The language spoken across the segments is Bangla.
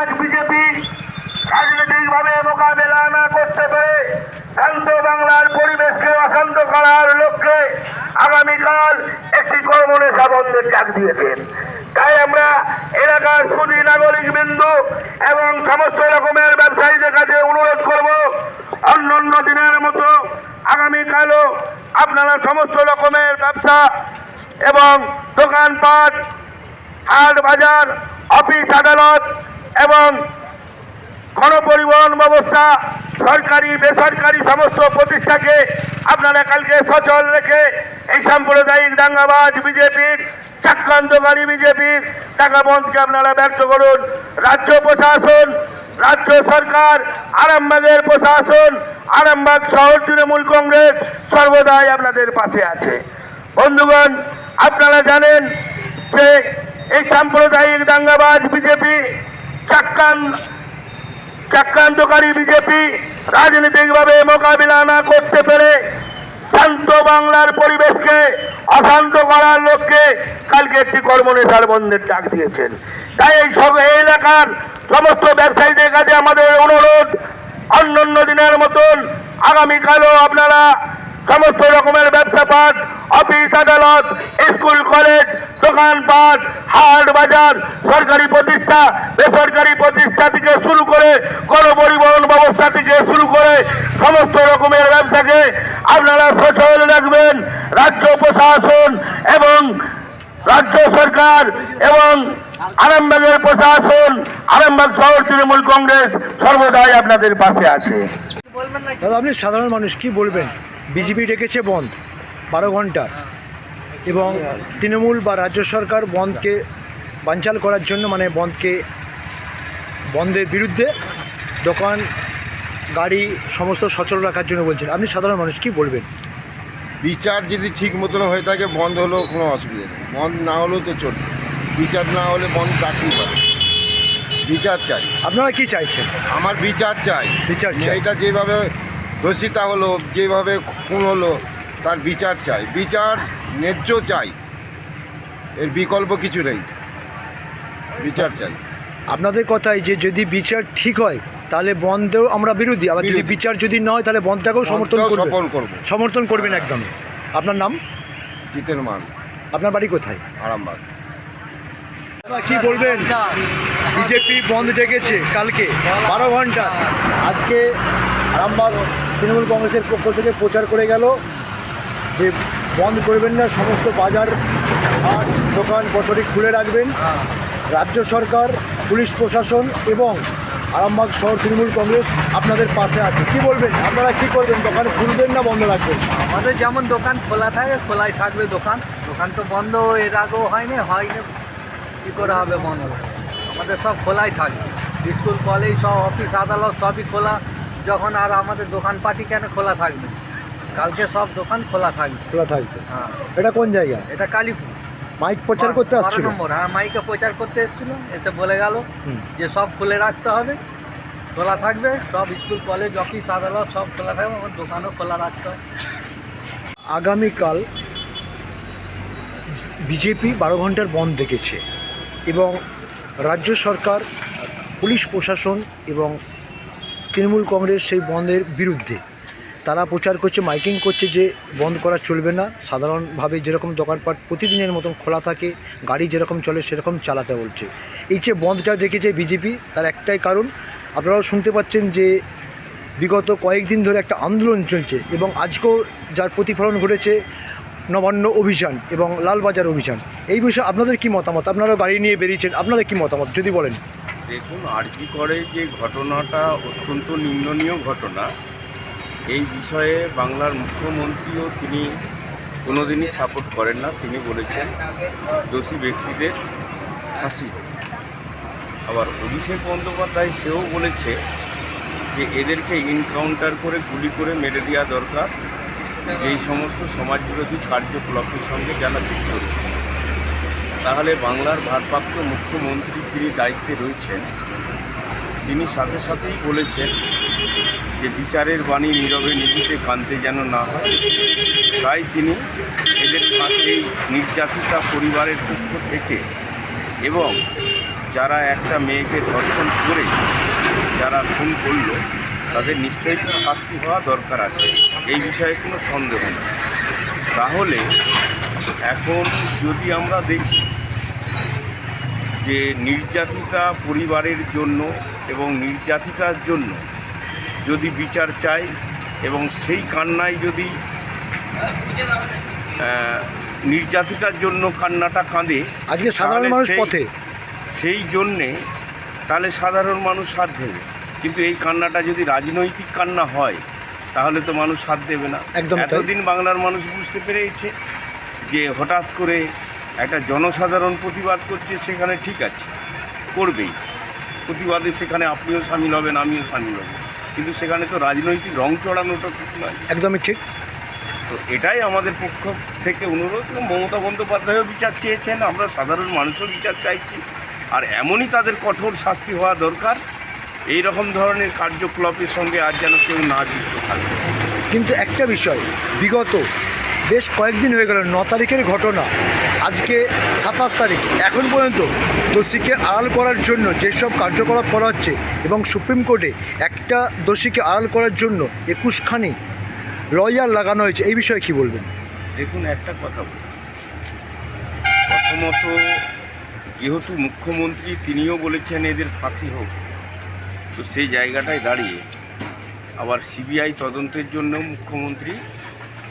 দাঙ্গাবাজ বিজেপি রাজনৈতিকভাবে মোকাবেলা না করতে পেরে শান্ত বাংলার পরিবেশকে অশান্ত করার লক্ষ্যে আগামীকাল একটি কর্মনেশা বন্ধের ডাক দিয়েছেন। তাই আমরা এলাকার সুদী নাগরিক বিন্দু এবং সমস্ত রকমের ব্যবসায়ীদের কাছে অনুরোধ করব, অন্যান্য দিনের মতো আগামীকালও আপনারা সমস্ত রকমের ব্যবসা এবং দোকানপাট, হাট বাজার, অফিস আদালত এবং গণপরিবহন ব্যবস্থা, সরকারি বেসরকারি সমস্ত প্রতিষ্ঠাকে আপনারা কালকে সচল রেখে এই সাম্প্রদায়িক দাঙ্গাবাজ বিজেপির, চক্রান্তকারী বিজেপির টাকা বন্ধকে আপনারা ব্যর্থ করুন। রাজ্য প্রশাসন, রাজ্য সরকার, আরামবাগের প্রশাসন, আরামবাগ শহর তৃণমূল কংগ্রেস সর্বদাই আপনাদের পাশে আছে। বন্ধুগণ, আপনারা জানেন যে এই সাম্প্রদায়িক দাঙ্গাবাজ বিজেপি, চক্রান্তকারী বিজেপি রাজনৈতিকভাবে মোকাবিলা না করতে পেরে শান্ত বাংলার পরিবেশকে অশান্ত করার লক্ষ্যে কালকে একটি কর্মনেশার বন্ধের ডাক দিয়েছেন। তাই এই এলাকার সমস্ত ব্যবসায়ীদের কাছে আমাদের অনুরোধ, অন্যান্য দিনের মতন আগামীকালও আপনারা সমস্ত রকমের ব্যবসাপাট, অফিস আদালত, স্কুল কলেজ, দোকানপাট, হাট বাজার, সরকারি প্রতিষ্ঠা বেসরকারি প্রতিষ্ঠা থেকে শুরু করে গণপরিবহন ব্যবস্থা থেকে শুরু করে সমস্ত রকমের ব্যবসাকে আপনারা সচল রাখবেন। রাজ্য প্রশাসন এবং রাজ্য সরকার এবং আরামবাগের প্রশাসন, আরামবাগ শহর তৃণমূল কংগ্রেস সর্বদাই আপনাদের পাশে আছে। দাদা, আপনি সাধারণ মানুষ কি বলবেন? বিজেপি ডেকেছে বন্ধ 12 ঘন্টা এবং তৃণমূল বা রাজ্য সরকার বন্ধকে বানচাল করার জন্য, মানে বন্ধের বিরুদ্ধে দোকান গাড়ি সমস্ত সচল রাখার জন্য বলছেন। আপনি সাধারণ মানুষ কি বলবেন? বিচার যদি ঠিক মতন হয়ে থাকে বন্ধ হলেও কোনো অসুবিধা নেই, বন্ধ না হলেও তো চলবে। বিচার না হলে বন্ধ রাখতেই পারে। বিচার চাই। আপনারা কি চাইছেন? আমার বিচার চাই। বিচার চাই। এটা যেভাবে দোষিতা হলো, যেভাবে খুন হলো, তার বিচার চাই। বিচার ন্যায্য চাই, এর বিকল্প কিছু নেই। বিচার চাই। আপনাদের কথাই যে যদি বিচার ঠিক হয় তাহলে বন্ধেও আমরা বিরোধী, আবার যদি বিচার যদি না হয় তাহলে বন্ধটাকেও সমর্থন করবেন একদম। আপনার নাম? জিতেন মান। আপনার বাড়ি কোথায়? আরামবাগ। কি বলবেন? বিজেপি বন্ধ ডেকেছে কালকে 12 ঘন্টা। আজকে আরামবাগ তৃণমূল কংগ্রেসের পক্ষ থেকে প্রচার করে গেল যে বন্ধ করবেন না, সমস্ত বাজার হাট দোকান বছরই খুলে রাখবেন। রাজ্য সরকার, পুলিশ প্রশাসন এবং আরামবাগ শহর তৃণমূল কংগ্রেস আপনাদের পাশে আছে। কি বলবেন? আপনারা কি করবেন? দোকান খুলবেন না বন্ধ রাখবেন? আমাদের যেমন দোকান খোলা থাকে, খোলাই থাকবে। দোকান তো বন্ধ এর আগেও হয়নি, কী করে হবে বন্ধ? আমাদের সব খোলাই থাকবে। স্কুল কলেজ সব, অফিস আদালত সবই খোলা যখন, আর আমাদের দোকানপাটি কেন খোলা থাকবে? কালকে সব দোকান খোলা থাকবে। হ্যাঁ। এটা কোন জায়গা? এটা কালীপুর। মাইক প্রচার করতে আসছিল? 12 নম্বর। হ্যাঁ, মাইকে প্রচার করতে এসেছিল, এসে বলে গেল যে সব খুলে রাখতে হবে, খোলা থাকবে সব। স্কুল কলেজ অফিস আদালত সব খোলা থাকবে, আমার দোকানও খোলা রাখতে হবে। আগামীকাল বিজেপি 12 ঘন্টার বন্ধ ডেকেছে এবং রাজ্য সরকার, পুলিশ প্রশাসন এবং তৃণমূল কংগ্রেস সেই বন্ধের বিরুদ্ধে তারা প্রচার করছে, মাইকিং করছে যে বন্ধ করা চলবে না। সাধারণভাবে যেরকম দোকানপাট প্রতিদিনের মতন খোলা থাকে, গাড়ি যেরকম চলে সেরকম চালাতে বলছে। এই যে বন্ধটা ডেকেছে বিজেপি, তার একটাই কারণ, আপনারাও শুনতে পাচ্ছেন যে বিগত কয়েকদিন ধরে একটা আন্দোলন চলছে এবং আজকেও যার প্রতিফলন ঘটেছে নবান্ন অভিযান এবং লালবাজার অভিযান। এই বিষয়ে আপনাদের কি মতামত? আপনারাও গাড়ি নিয়ে বেরিয়েছেন, আপনারা কি মতামত যদি বলেন? দেখুন, আরজি করে যে ঘটনাটা অত্যন্ত নিন্দনীয় ঘটনা। এই বিষয়ে বাংলার মুখ্যমন্ত্রীও তিনি কোনোদিনই সাপোর্ট করেন না। তিনি বলেছেন দোষী ব্যক্তিদের ফাঁসি হোক। আবার অভিষেক বন্দ্যোপাধ্যায় সেও বলেছে যে এদেরকে এনকাউন্টার করে গুলি করে মেরে দেওয়া দরকার, যেই সমস্ত সমাজবিরোধী কার্যকলাপের সঙ্গে যারা যুক্ত রয়েছে। তাহলে বাংলার ভারপ্রাপ্ত মুখ্যমন্ত্রী যিনি দায়িত্বে রয়েছেন, তিনি সাথে সাথেই বলেছেন যে বিচারের বাণী নীরবে নিভৃতে কান্তে যেন না হয়। তাই তিনি এদের কাছে নির্যাতিতা পরিবারের পক্ষ থেকে এবং যারা একটা মেয়েকে ধর্ষণ করে যারা খুন করলো তাদের নিশ্চয়ই শাস্তি হওয়া দরকার আছে, এই বিষয়ে কোনো সন্দেহ নেই। তাহলে এখন যদি আমরা দেখি যে নির্যাতিতা পরিবারের জন্য এবং নির্যাতিতার জন্য যদি বিচার চাই এবং সেই কান্নায় যদি নির্যাতিতার জন্য কান্নাটা কাঁদে, আজকে সাধারণ তাহলে মানুষ পথে। সেই জন্যে তাহলে সাধারণ মানুষ সাথ দেবে। কিন্তু এই কান্নাটা যদি রাজনৈতিক কান্না হয় তাহলে তো মানুষ সাথ দেবে না। একদম তাই। এতদিন বাংলার মানুষ বুঝতে পেরেছে যে হঠাৎ করে একটা জনসাধারণ প্রতিবাদ করছে, সেখানে ঠিক আছে, করবেই প্রতিবাদে, সেখানে আপনিও সামিল হবেন, আমিও সামিল হব, কিন্তু সেখানে তো রাজনৈতিক রং চড়ানোটা ঠিক নয়। একদমই ঠিক। তো এটাই আমাদের পক্ষ থেকে অনুরোধ। এবং মমতা বন্দ্যোপাধ্যায়ও বিচার চেয়েছেন, আমরা সাধারণ মানুষও বিচার চাইছি, আর এমনই তাদের কঠোর শাস্তি হওয়া দরকার। এই রকম ধরনের কার্যকলাপের সঙ্গে আর যেন কেউ না যুক্ত থাকে। কিন্তু একটা বিষয়, বিগত বেশ কয়েকদিন হয়ে গেল, 9 তারিখের ঘটনা, আজকে 27 তারিখ, এখন পর্যন্ত দোষীকে আড়াল করার জন্য যেসব কার্যকলাপ করা হচ্ছে এবং সুপ্রিম কোর্টে একটা দোষীকে আড়াল করার জন্য 21খানি লয়ার লাগানো হয়েছে, এই বিষয়ে কি বলবেন? দেখুন, একটা কথা বলি, প্রথমত যেহেতু মুখ্যমন্ত্রী তিনিও বলেছেন এদের ফাঁসি হোক, তো সেই জায়গাটায় দাঁড়িয়ে আবার সিবিআই তদন্তের জন্য মুখ্যমন্ত্রী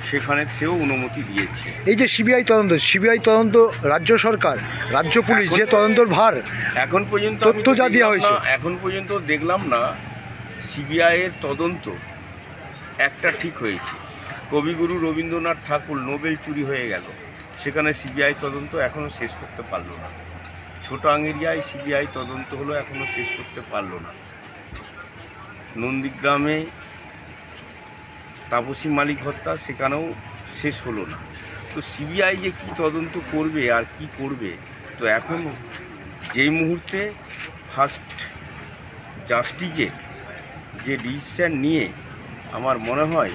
সেখানে সেও অনুমতি দিয়েছে। এই যে সিবিআই তদন্ত, রাজ্য সরকার, রাজ্য পুলিশ যে তদন্তর ভার, এখন পর্যন্ত তথ্য যা দেওয়া হয়েছে, এখন পর্যন্ত দেখলাম না সিবিআইয়ের তদন্ত একটা ঠিক হয়েছে। কবিগুরু রবীন্দ্রনাথ ঠাকুর নোবেল চুরি হয়ে গেল, সেখানে সিবিআই তদন্ত এখনও শেষ করতে পারলো না। ছোট আঙেরিয়ায় সিবিআই তদন্ত হলো, এখনও শেষ করতে পারলো না। নন্দীগ্রামে তাপসী মালিক হত্যা, সেখানেও শেষ হলো না। তো সিবিআই যে কী তদন্ত করবে আর কি করবে, তো এখন যেই মুহূর্তে ফার্স্ট জাস্টিসের যে ডিসিশন নিয়ে আমার মনে হয়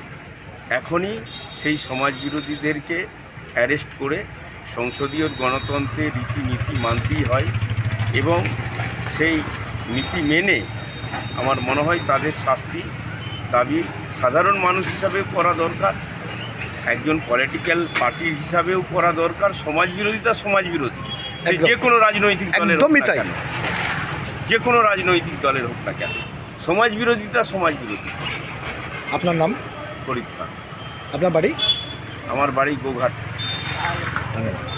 এখনই সেই সমাজবিরোধীদেরকে অ্যারেস্ট করে সংসদীয় গণতন্ত্রের রীতিনীতি মানতেই হয়, এবং সেই নীতি মেনে আমার মনে হয় তাদের শাস্তি দাবি সাধারণ মানুষ হিসাবেও করা দরকার, একজন পলিটিক্যাল পার্টি হিসাবেও করা দরকার। সমাজবিরোধিতা সমাজবিরোধী, সে একদম। যে কোনো রাজনৈতিক দলের হোক একদমই না তাই। কেন, যে কোনো রাজনৈতিক দলের হোক না কেন, সমাজবিরোধিতা সমাজবিরোধী। আপনার নাম? পরীক্ষা। আপনার বাড়ি? আমার বাড়ি গোঘাট। ধন্যবাদ।